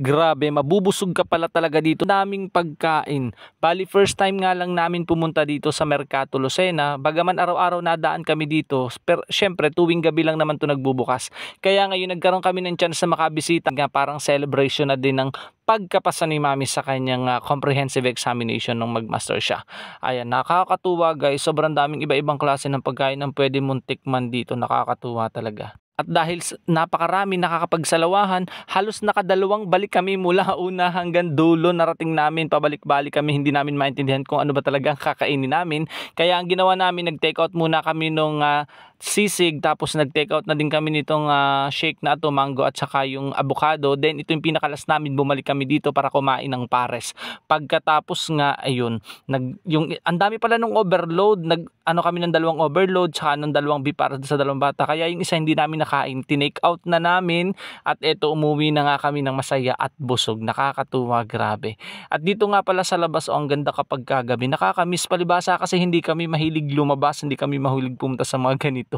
Grabe, mabubusog ka pala talaga dito. Daming pagkain. Bali, first time nga lang namin pumunta dito sa Mercato Lucena. Bagaman araw-araw nadaan kami dito, pero syempre tuwing gabi lang naman to nagbubukas. Kaya ngayon nagkaroon kami ng chance na makabisita nga, parang celebration na din ng pagkapasa ni Mami sa kanyang comprehensive examination nung magmaster siya. Ayan, nakakatuwa guys. Sobrang daming iba-ibang klase ng pagkain ang pwede mong tikman dito. Nakakatuwa talaga. At dahil napakarami nakakapagsalawahan, halos nakadalawang balik kami mula una hanggang dulo. Narating namin, pabalik-balik kami, hindi namin maintindihan kung ano ba talaga ang kakainin namin. Kaya ang ginawa namin, nag-take out muna kami nung sisig, tapos nag-take out na din kami nitong shake na ito, mango at saka yung avocado. Then ito yung pinakalas namin, bumalik kami dito para kumain ng pares. Pagkatapos nga, ayun, ang dami pala nung overload, ano kami ng dalawang overload, saka ng dalawang beef para sa dalawang bata. Kaya yung isa hindi namin nakain, tinake out na namin, at eto umuwi na nga kami ng masaya at busog. Nakakatuwa, grabe. At dito nga pala sa labas, ang ganda kapag kagabi. Nakakamiss palibasa kasi hindi kami mahilig lumabas, hindi kami mahilig pumunta sa mga ganito.